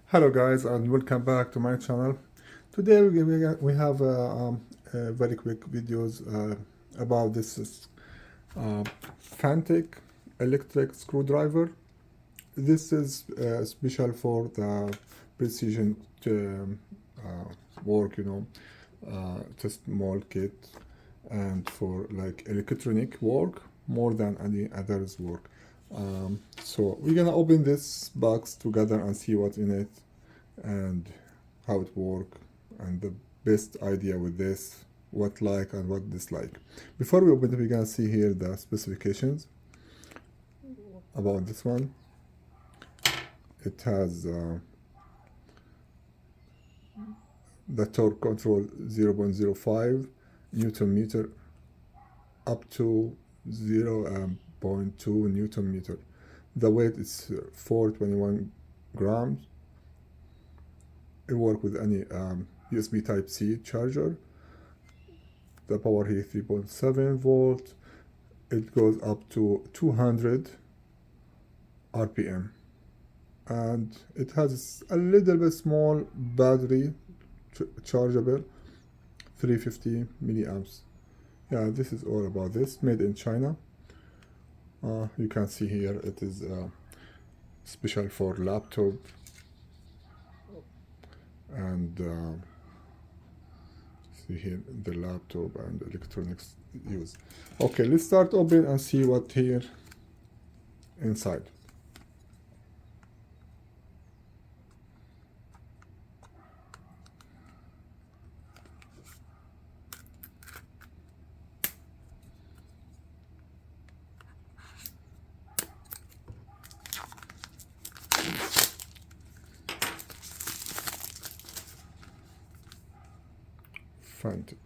Hello guys and welcome back to my channel. Today we have very quick videos about this uh, Fanttik electric screwdriver. This is special for the precision work, it's a small kit and for like electronic work more than any others work. So we're gonna open this box together and see what's in it and how it works and the best idea with this, what like and what dislike. Before we open it, we're gonna see here the specifications about this one. It has the torque control 0.05 Newton meter up to 0.2 Newton meter. The weight is 421 grams. It works with any USB Type-C charger. The power here 3.7 volt. It goes up to 200 RPM. And it has a little bit small battery, chargeable, 350 milliamps. Yeah, this is all about this, made in China. You can see here it is special for laptop and see here the laptop and electronics use. Okay, let's start open and see what here inside. Fanttik.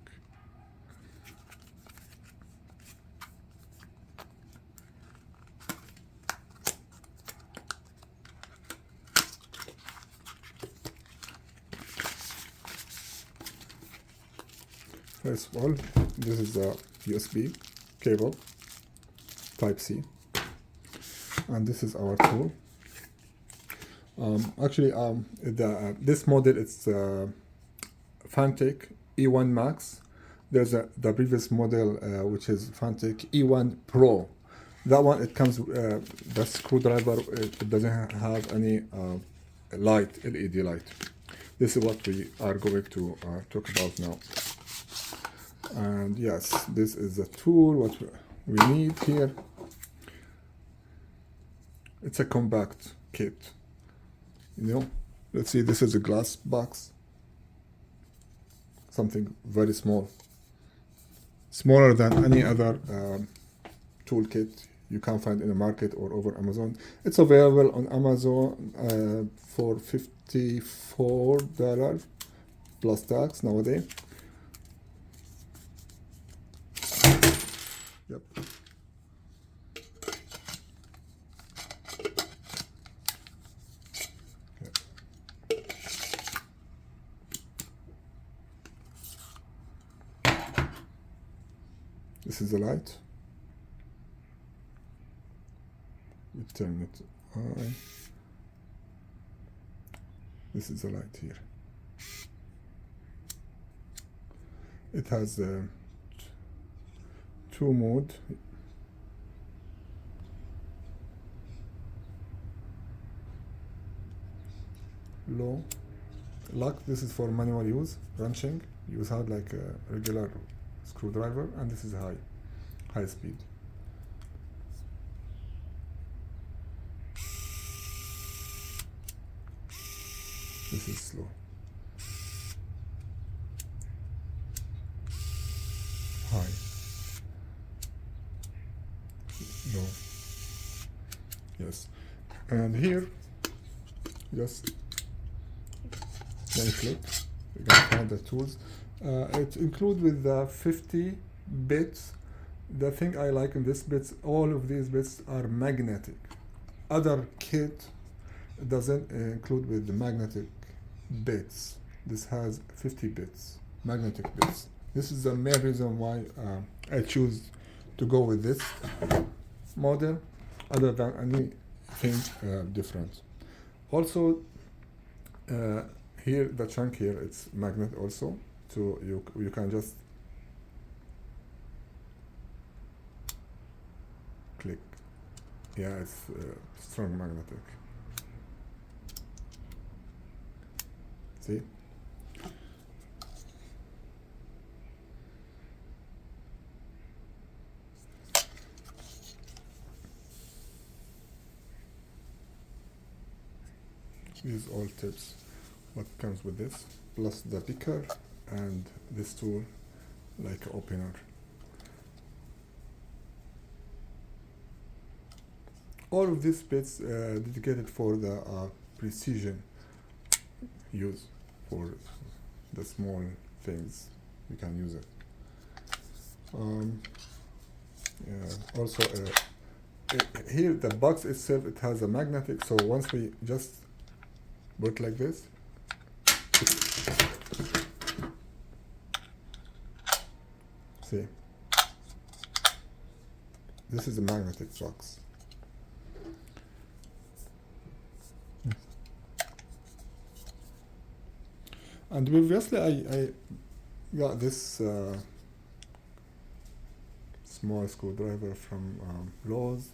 First of all, this is the USB cable, Type-C, and this is our tool. This model it's Fanttik E1 Max. There's the previous model which is Fanttik E1 Pro. That one it comes the screwdriver. It doesn't have any light, LED light. This is what we are going to talk about now. And yes, this is the tool what we need here. It's a compact kit. Let's see, this is a glass box, something very small, smaller than any other toolkit you can find in the market or over Amazon. It's available on Amazon for $54 plus tax nowadays. Yep. This is the light. We turn it on. This is the light here. It has two mode. Low. Lock. This is for manual use, wrenching. Use hard like a regular screwdriver, and this is high speed. This is slow. High. Low. Yes. And here, just one click, you can find the tools. It includes with the 50 bits. The thing I like in this bits, all of these bits are magnetic. Other kit doesn't include with the magnetic bits. This has 50 bits, magnetic bits. This is the main reason why I choose to go with this model other than anything different. Also, Here, the chunk here, it's magnet also. So you can just click. Yeah, it's strong magnetic. See? These all tips. What comes with this, plus the picker and this tool, like an opener. All of these bits dedicated for the precision use for the small things. You can use it. Yeah. Also, here the box itself, it has a magnetic. So once we just put like this, see, this is a magnetic box. And previously I got this small screwdriver from Lowe's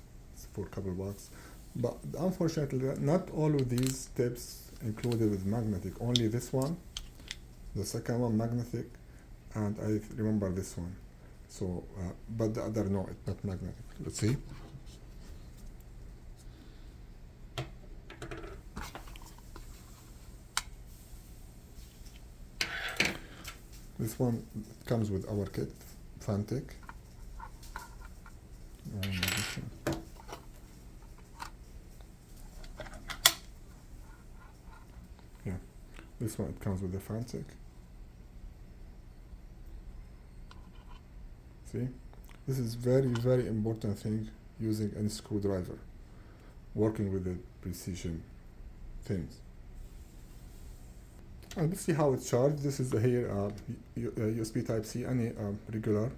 for a couple bucks, but unfortunately not all of these tips included with magnetic, only this one, the second one magnetic, and I remember this one. So but the other, no, it's not magnetic. Let's see. This one comes with our kit, Fanttik. Yeah, this one, it comes with the Fanttik. See, this is very, very important thing using any screwdriver, working with the precision things. And let's see how it's charged. This is here USB Type C, any regular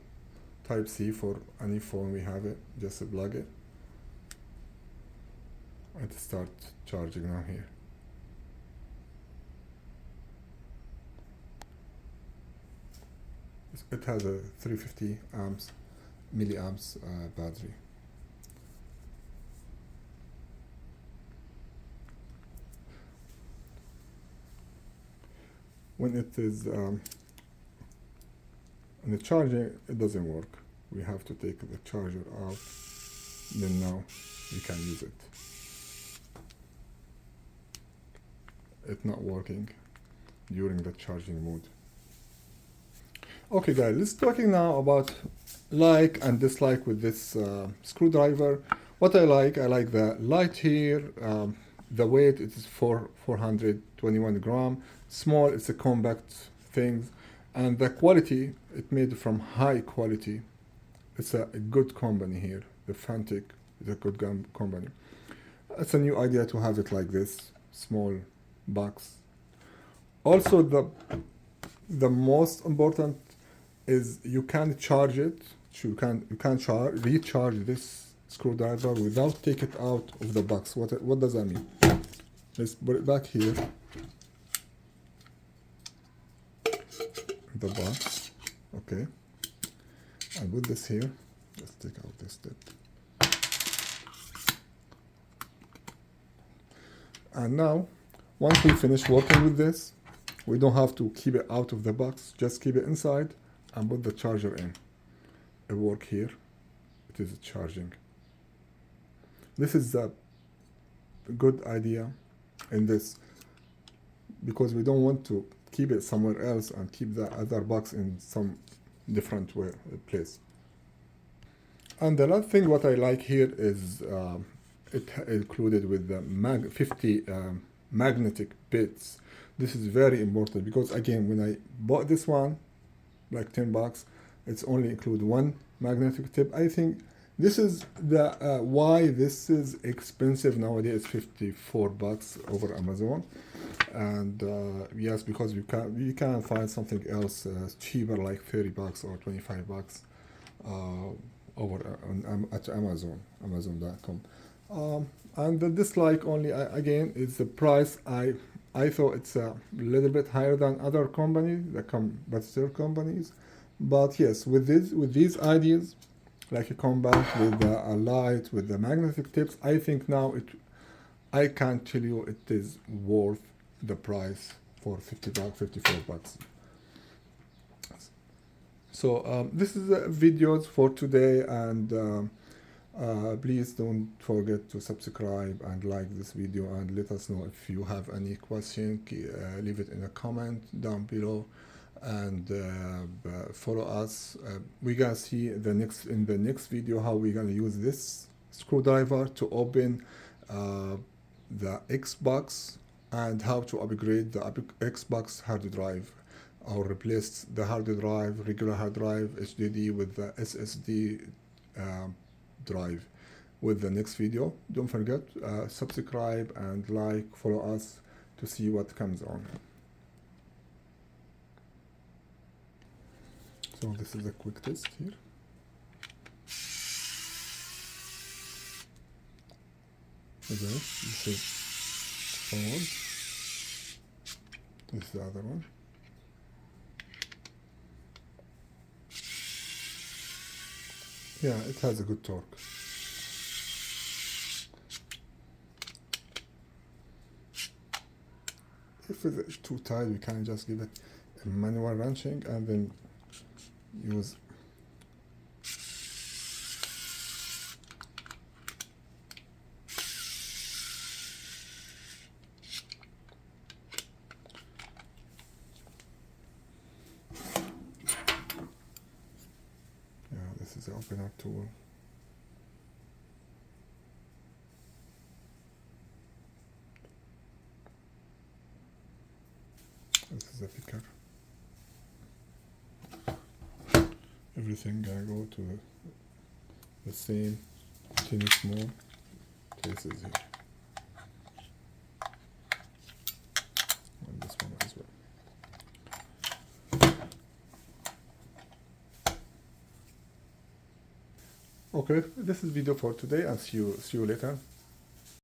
Type C for any phone we have it. Just plug it. It start charging now here. It has a 350 milliamps battery. When it is in the charging, it doesn't work. We have to take the charger out, then now we can use it. It's not working during the charging mode. Okay guys, let's talking now about like and dislike with this screwdriver. What I like the light here, the weight, it is 421 gram, small, it's a compact thing, and the quality, it made from high quality. It's a good company here. The Fanttik is a good company. It's a new idea to have it like this, small box. Also, the most important is you can charge it. You can recharge this screwdriver without take it out of the box. What does that mean? Let's put it back here. The box. Okay. I'll put this here. Let's take out this tip. And now, once we finish working with this, we don't have to keep it out of the box. Just keep it inside and put the charger in. It work here. It is charging. This is a good idea in this, because we don't want to keep it somewhere else and keep the other box in some different place. And the last thing what I like here is it included with the 50 magnetic bits. This is very important because again, when I bought this one, like 10 bucks, it's only include one magnetic tip. I think this is the why this is expensive nowadays. 54 bucks over Amazon. And yes, because you can find something else cheaper, like 30 bucks or 25 bucks over at Amazon.com. And the dislike only, again, is the price. I I thought it's a little bit higher than other companies, the competitor companies. But yes, with these ideas, like a combat with a light, with the magnetic tips, I think now I can tell you it is worth the price for 50 bucks, 54 bucks. So this is videos for today, and please don't forget to subscribe and like this video, and let us know if you have any question. Leave it in a comment down below, and follow us. We're gonna see in the next video how we're gonna use this screwdriver to open the Xbox, and how to upgrade the Xbox hard drive, or replace the hard drive, regular hard drive, HDD, with the SSD drive, with the next video. Don't forget, subscribe and like, follow us to see what comes on. So this is a quick test here. Okay, this is forward. This is the other one. Yeah, it has a good torque. If it's too tight, we can just give it a manual wrenching and then use. Yeah, this is the opener tool. This is a picker. Everything gonna go to the same tiny small places here. And this one as well. Okay, this is video for today, and see you later.